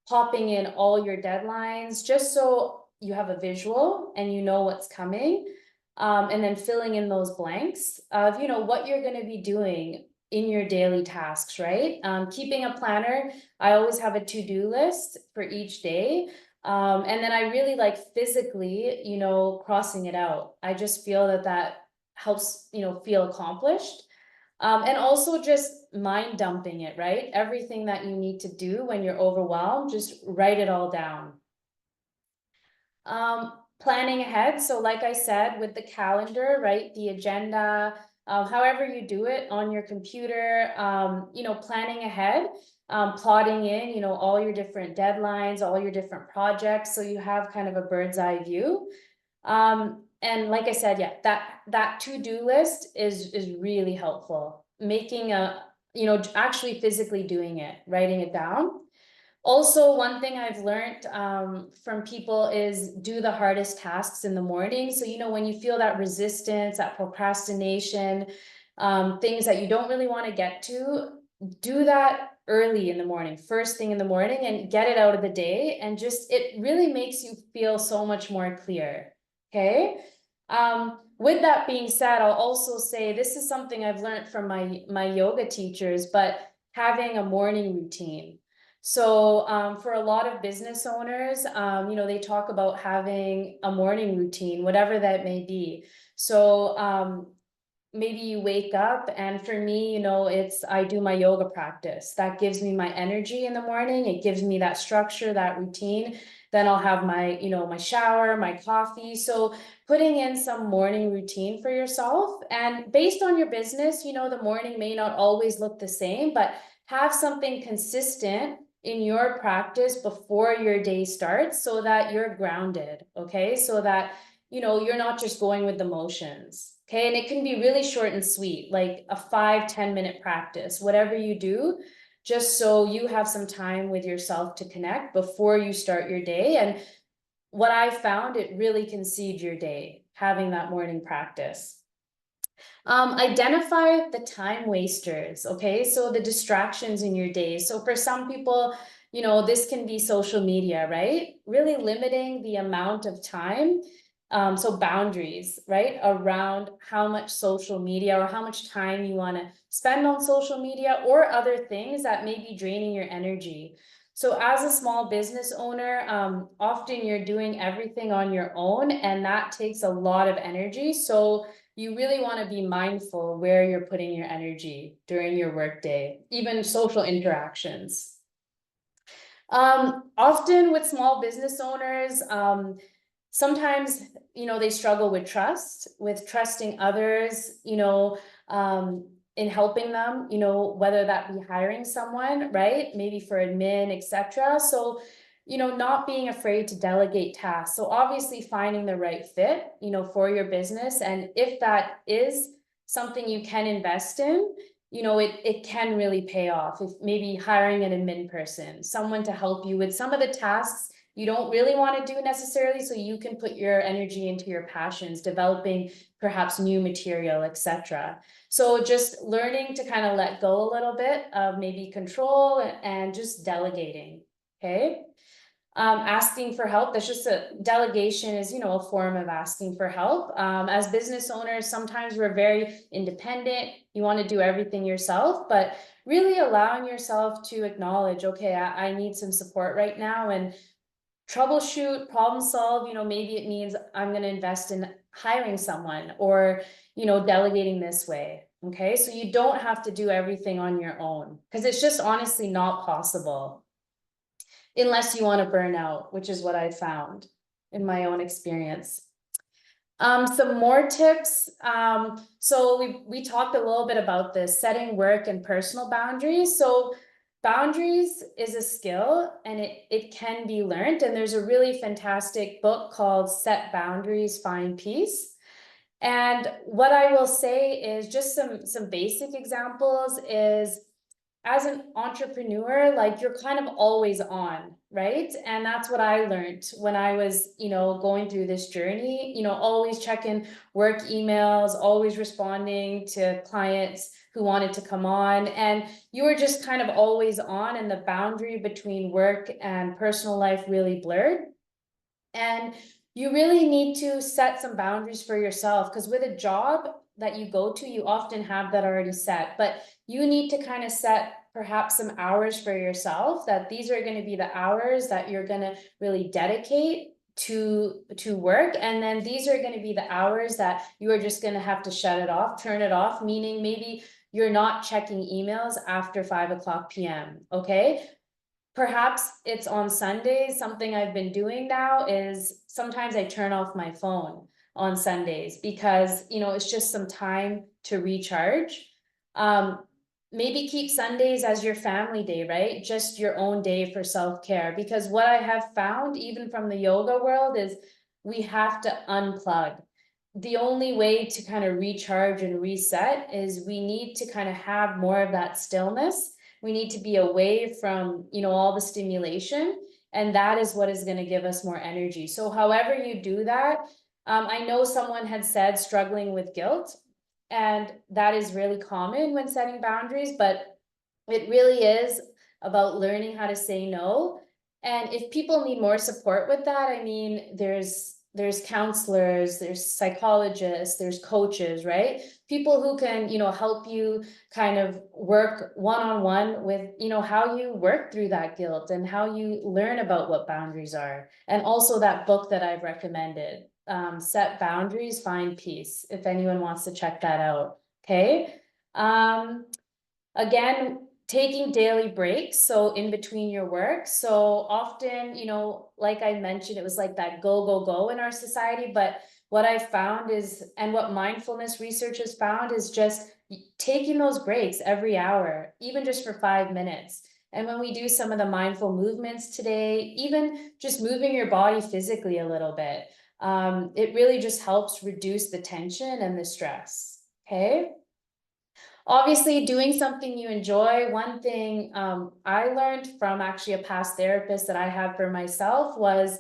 B: popping in all your deadlines, just so you have a visual and you know what's coming. And then filling in those blanks of, what you're going to be doing in your daily tasks, right? Keeping a planner. I always have a to-do list for each day. And then I really like physically, crossing it out. I just feel that helps, feel accomplished. And also just mind dumping it, right? Everything that you need to do when you're overwhelmed, just write it all down. Planning ahead. So like I said, with the calendar, right, the agenda, however you do it on your computer, planning ahead, plotting in, all your different deadlines, all your different projects. So you have kind of a bird's eye view. And like I said, yeah, that to-do list is really helpful. Making actually physically doing it, writing it down. Also, one thing I've learned from people is do the hardest tasks in the morning. So, when you feel that resistance, that procrastination, things that you don't really want to get to, do that early in the morning, first thing in the morning, and get it out of the day. And just, it really makes you feel so much more clear. Okay. With that being said, I'll also say this is something I've learned from my yoga teachers, but having a morning routine. So for a lot of business owners, they talk about having a morning routine, whatever that may be. So maybe you wake up, and for me, I do my yoga practice. That gives me my energy in the morning. It gives me that structure, that routine. Then I'll have my, my shower, my coffee. So putting in some morning routine for yourself, and based on your business, the morning may not always look the same, but have something consistent in your practice before your day starts so that you're grounded. Okay. So that, you're not just going with the motions. Okay. And it can be really short and sweet, like a 5-10 minute practice, whatever you do, just so you have some time with yourself to connect before you start your day. And what I found, it really can seed your day, having that morning practice. Identify the time wasters. Okay. So the distractions in your day. So for some people, this can be social media, right? Really limiting the amount of time. So boundaries, right? Around how much social media or how much time you want to spend on social media or other things that may be draining your energy. So as a small business owner, often you're doing everything on your own, and that takes a lot of energy. So you really want to be mindful where you're putting your energy during your workday, even social interactions. Often with small business owners, sometimes, they struggle with trust, with trusting others, in helping them, whether that be hiring someone, right? Maybe for admin, etc. So, not being afraid to delegate tasks. So obviously finding the right fit, for your business. And if that is something you can invest in, it can really pay off. If maybe hiring an admin person, someone to help you with some of the tasks you don't really want to do necessarily, so you can put your energy into your passions, developing perhaps new material, etc. So just learning to kind of let go a little bit of maybe control and just delegating. Okay. Asking for help, that's just a delegation is, a form of asking for help. As business owners, sometimes we're very independent. You want to do everything yourself, but really allowing yourself to acknowledge, okay, I need some support right now, and troubleshoot, problem solve. Maybe it means I'm going to invest in hiring someone, or, delegating this way. Okay. So you don't have to do everything on your own, because it's just honestly not possible unless you want to burn out, which is what I found in my own experience. Some more tips. So we talked a little bit about this, setting work and personal boundaries. So boundaries is a skill, and it can be learned. And there's a really fantastic book called Set Boundaries, Find Peace. And what I will say is just some basic examples is, as an entrepreneur, like, you're kind of always on, right? And that's what I learned when I was, going through this journey, always checking work emails, always responding to clients who wanted to come on. And you were just kind of always on, and the boundary between work and personal life really blurred. And you really need to set some boundaries for yourself, because with a job that you go to, you often have that already set, but you need to kind of set perhaps some hours for yourself, that these are going to be the hours that you're going to really dedicate to work, and then these are going to be the hours that you are just going to have to shut it off, turn it off, meaning maybe you're not checking emails after 5 o'clock p.m. Okay. Perhaps it's on Sundays. Something I've been doing now is sometimes I turn off my phone on Sundays, because, it's just some time to recharge. Um, Maybe keep Sundays as your family day, right? Just your own day for self-care. Because what I have found, even from the yoga world, is we have to unplug. The only way to kind of recharge and reset is we need to kind of have more of that stillness. We need to be away from, all the stimulation, and that is what is going to give us more energy. So however you do that, I know someone had said struggling with guilt, and that is really common when setting boundaries, but it really is about learning how to say no. And if people need more support with that, I mean, there's counselors, there's psychologists, there's coaches, right? People who can, help you kind of work one-on-one with, how you work through that guilt, and how you learn about what boundaries are. And also that book that I've recommended, Set Boundaries, Find Peace, if anyone wants to check that out. Okay. Again, taking daily breaks, so in between your work. So often, like I mentioned, it was like that go, go, go in our society. But what I found is, and what mindfulness research has found, is just taking those breaks every hour, even just for 5 minutes. And when we do some of the mindful movements today, even just moving your body physically a little bit, it really just helps reduce the tension and the stress. Okay. Obviously, doing something you enjoy. One thing I learned from actually a past therapist that I had for myself was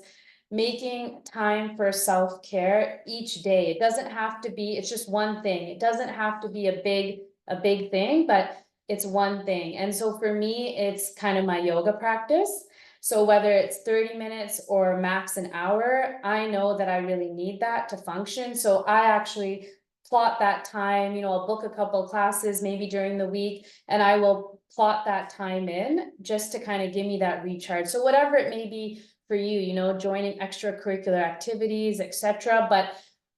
B: making time for self-care each day. It doesn't have to be, it's just one thing. It doesn't have to be a big thing, but it's one thing. And so for me, it's kind of my yoga practice. So whether it's 30 minutes or max an hour, I know that I really need that to function. So I actually plot that time, I'll book a couple of classes maybe during the week, and I will plot that time in just to kind of give me that recharge. So whatever it may be for you, you know, joining extracurricular activities, etc. But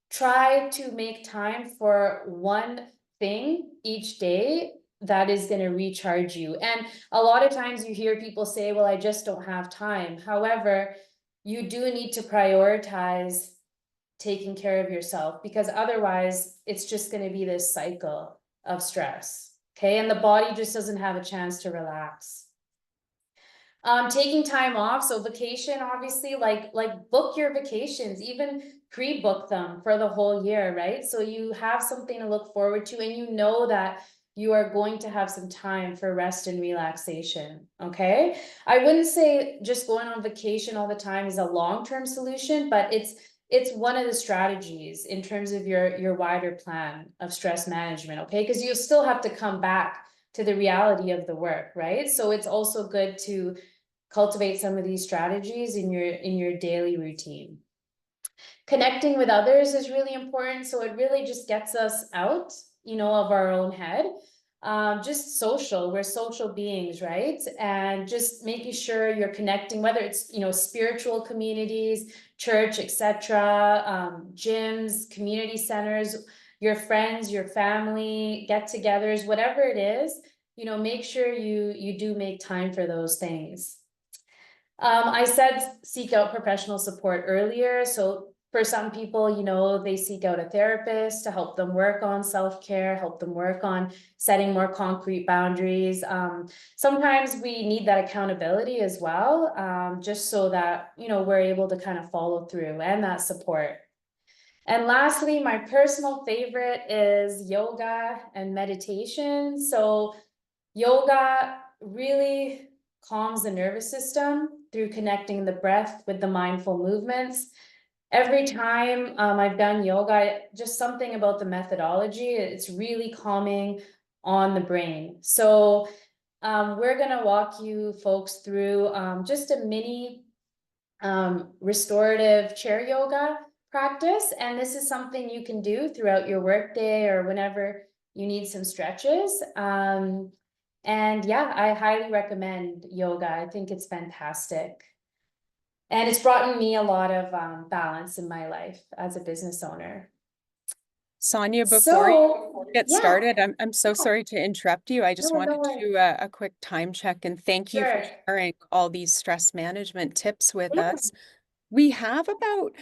B: try to make time for one thing each day that is going to recharge you. And a lot of times you hear people say, well, I just don't have time. However, you do need to prioritize taking care of yourself, because otherwise it's just going to be this cycle of stress. Okay. And the body just doesn't have a chance to relax. Taking time off, so vacation, obviously, like book your vacations, even pre-book them for the whole year, right? So you have something to look forward to, and you know that you are going to have some time for rest and relaxation. Okay. I wouldn't say just going on vacation all the time is a long-term solution, but it's one of the strategies in terms of your wider plan of stress management. Okay, because you'll still have to come back to the reality of the work, right? So it's also good to cultivate some of these strategies in your daily routine. Connecting with others is really important. So it really just gets us out, you know, of our own head. Just social, we're social beings, right? And just making sure you're connecting, whether it's, you know, spiritual communities, church, etc., gyms, community centers, your friends, your family, get-togethers, whatever it is, you know, make sure you do make time for those things. I said seek out professional support earlier. So for some people, you know, they seek out a therapist to help them work on self-care, help them work on setting more concrete boundaries. Sometimes we need that accountability as well, just so that, you know, we're able to kind of follow through, and that support. And lastly, my personal favorite is yoga and meditation. So yoga really calms the nervous system through connecting the breath with the mindful movements. Every time I've done yoga, just something about the methodology, it's really calming on the brain. So we're going to walk you folks through just a mini restorative chair yoga practice. And this is something you can do throughout your workday or whenever you need some stretches. And yeah, I highly recommend yoga. I think it's fantastic. And it's brought me a lot of balance in my life as a business owner.
A: Sonia, before you
B: So,
A: get
B: yeah,
A: started, I'm so sorry to interrupt you. I just
B: no,
A: wanted
B: don't
A: to
B: worry.
A: do a quick time check and thank you for
B: Sure.
A: sharing all these stress management tips with
B: Yeah.
A: us. We have about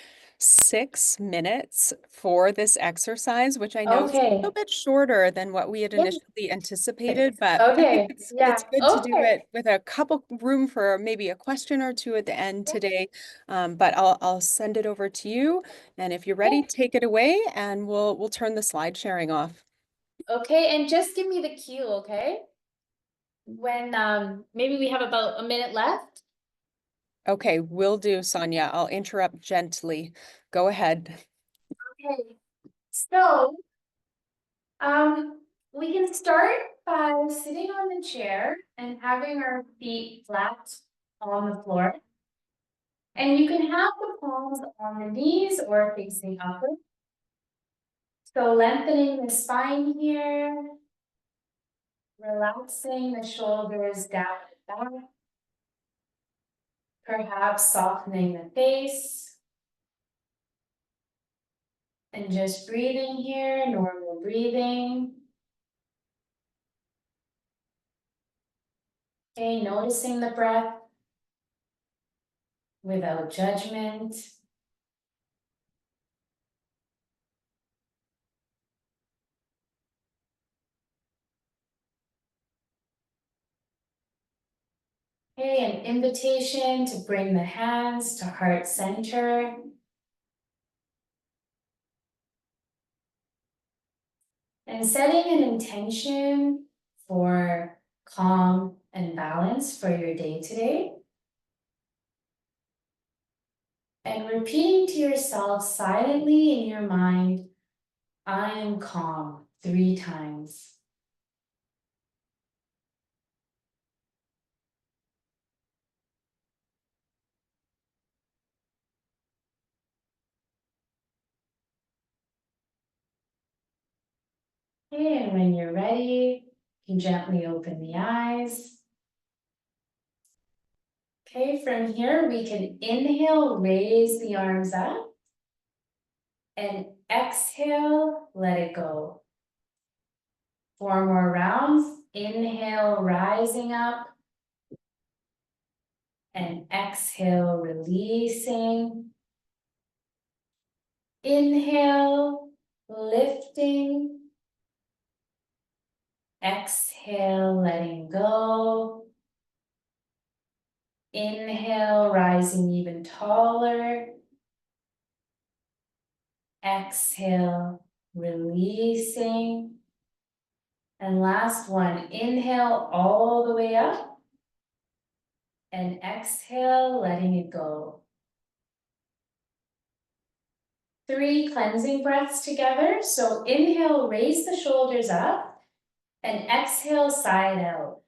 A: 6 minutes for this exercise, which I know is a little
B: Okay.
A: bit shorter than what we had
B: Yeah.
A: initially anticipated, but I think
B: Okay.
A: it's
B: Yeah.
A: good to do
B: Okay.
A: it with a couple room for maybe a question or two at the end today. But I'll send it over to you, and if you're ready, take it away, and we'll turn the slide sharing off.
B: Okay. And just give me the cue, okay? When maybe we have about a minute left.
A: Okay, will do, Sonia. I'll interrupt gently. Go ahead.
B: Okay. So, we can start by sitting on the chair and having our feet flat on the floor. And you can have the palms on the knees or facing upward. So lengthening the spine here, relaxing the shoulders down and back, perhaps softening the face, and just breathing here, normal breathing. Okay, noticing the breath without judgment. Okay, an invitation to bring the hands to heart center. And setting an intention for calm and balance for your day today. And repeating to yourself silently in your mind, I am calm 3 times. Okay, and when you're ready, You can gently open the eyes. Okay, from here, we can inhale, raise the arms up. And exhale, let it go. 4 more rounds. Inhale, rising up. And exhale, releasing. Inhale, lifting. Exhale, letting go. Inhale, rising even taller. Exhale, releasing. And last one, inhale all the way up. And exhale, letting it go. 3 cleansing breaths together. So inhale, raise the shoulders up. And exhale, side out.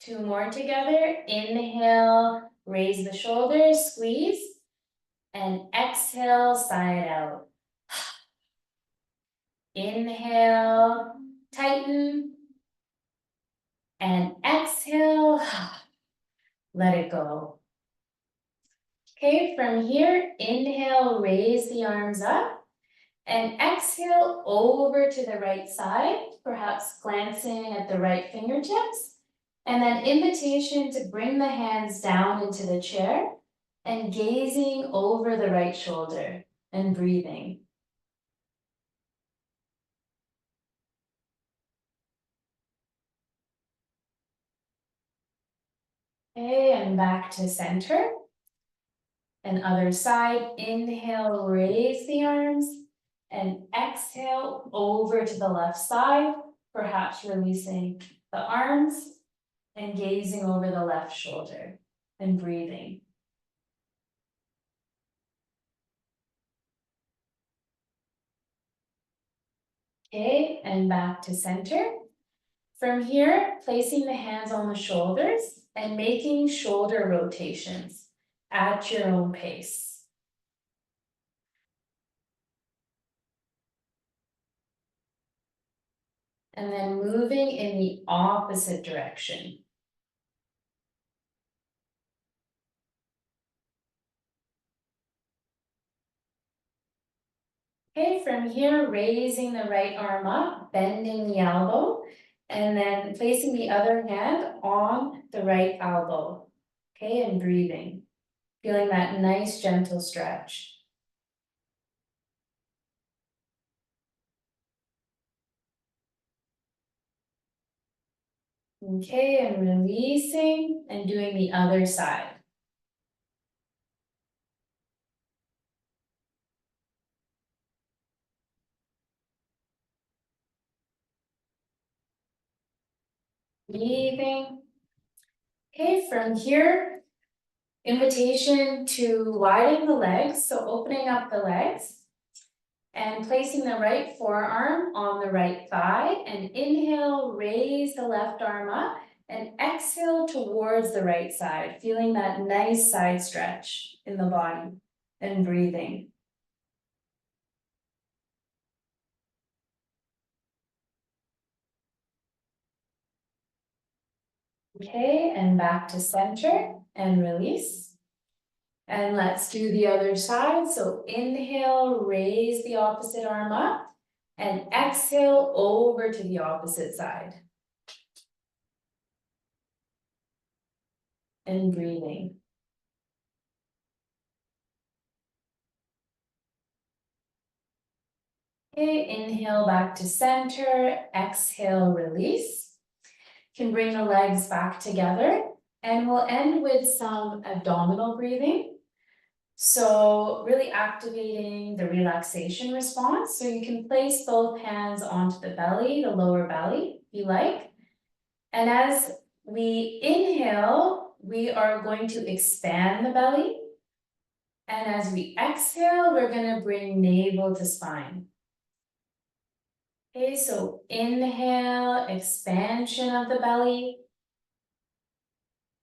B: 2 more together. Inhale, raise the shoulders, squeeze. And exhale, side out. Inhale, tighten. And exhale, let it go. Okay, from here, inhale, raise the arms up. And exhale over to the right side, perhaps glancing at the right fingertips. And then invitation to bring the hands down into the chair and gazing over the right shoulder and breathing. Okay, and back to center. And other side, inhale, raise the arms. And exhale over to the left side, perhaps releasing the arms and gazing over the left shoulder and breathing. Okay, and back to center. From here, placing the hands on the shoulders and making shoulder rotations at your own pace. And then moving in the opposite direction. Okay, from here, raising the right arm up, bending the elbow, and then placing the other hand on the right elbow. Okay, and breathing, feeling that nice gentle stretch. Okay, and releasing and doing the other side. Breathing. Okay, from here, invitation to widen the legs, so opening up the legs and placing the right forearm on the right thigh, and inhale, raise the left arm up and exhale towards the right side, feeling that nice side stretch in the body and breathing. Okay, and back to center and release. And let's do the other side. So inhale, raise the opposite arm up and exhale over to the opposite side. And breathing. Okay, inhale back to center, exhale, release. You can bring the legs back together and we'll end with some abdominal breathing. So really activating the relaxation response. So you can place both hands onto the belly, the lower belly, if you like. And as we inhale, we are going to expand the belly. And as we exhale, we're going to bring navel to spine. Okay, so inhale, expansion of the belly.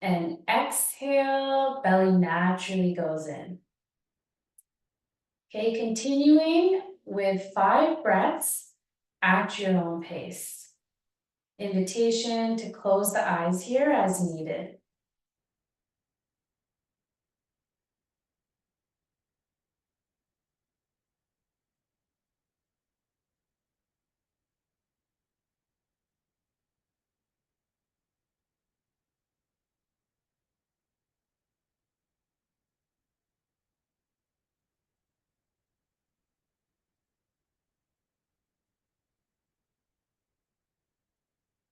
B: And exhale, belly naturally goes in. Okay, continuing with 5 breaths at your own pace. Invitation to close the eyes here as needed.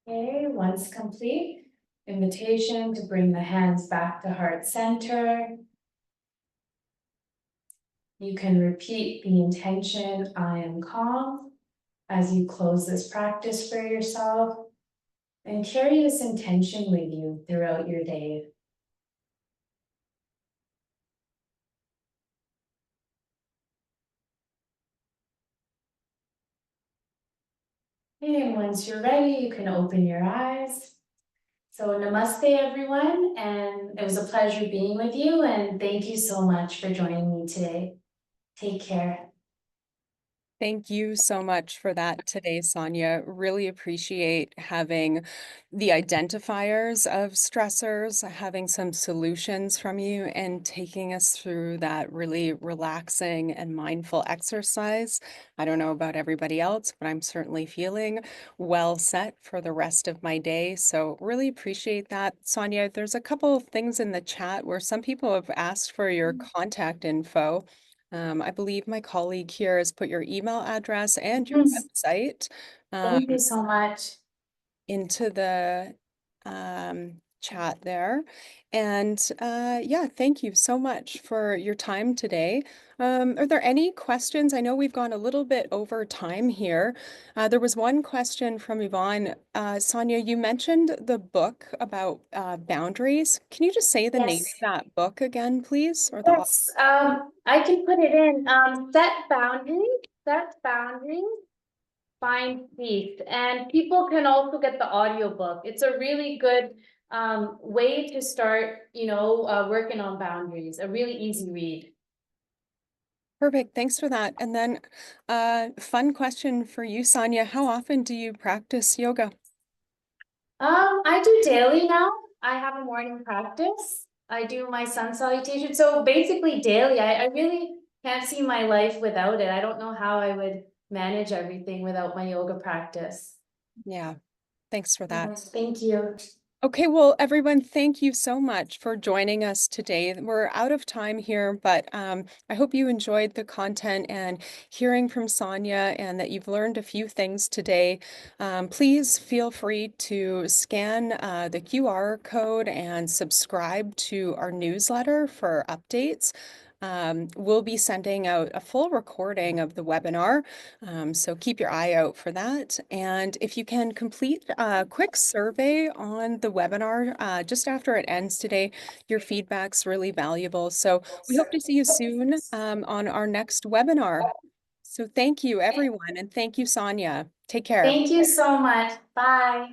B: Okay, once complete, invitation to bring the hands back to heart center. You can repeat the intention, I am calm, as you close this practice for yourself, and carry this intention with you throughout your day. And once you're ready, you can open your eyes. So namaste, everyone, and it was a pleasure being with you, and thank you so much for joining me today. Take care.
A: Thank you so much for that today, Sonia. Really appreciate having the identifiers of stressors, having some solutions from you, and taking us through that really relaxing and mindful exercise. I don't know about everybody else, but I'm certainly feeling well set for the rest of my day. So really appreciate that. Sonia, there's a couple of things in the chat where some people have asked for your contact info. I believe my colleague here has put your email address and your
B: Yes,
A: website
B: thank you so much.
A: into the chat there. And yeah, thank you so much for your time today. Are there any questions? I know we've gone a little bit over time here. There was one question from Yvonne. Sonia, you mentioned the book about boundaries. Can you just say the name of
B: Yes.
A: that book again, please? Or the author?
B: Yes, I can put it in, set boundaries, find peace. And people can also get the audiobook. It's a really good way to start, working on boundaries, a really easy read.
A: Perfect. Thanks for that. And then, fun question for you, Sonia. How often do you practice yoga?
B: I do daily now. I have a morning practice. I do my sun salutation. So basically daily, I really can't see my life without it. I don't know how I would manage everything without my yoga practice.
A: Yeah, thanks for that.
B: Thank you.
A: Okay, well, everyone, thank you so much for joining us today. We're out of time here, but I hope you enjoyed the content and hearing from Sonia and that you've learned a few things today. Please feel free to scan the QR code and subscribe to our newsletter for updates. We'll be sending out a full recording of the webinar, so keep your eye out for that. And if you can complete a quick survey on the webinar just after it ends today, your feedback's really valuable. So we hope to see you soon on our next webinar. So thank you, everyone, and thank you, Sonia. Take care.
B: Thank you so much. Bye.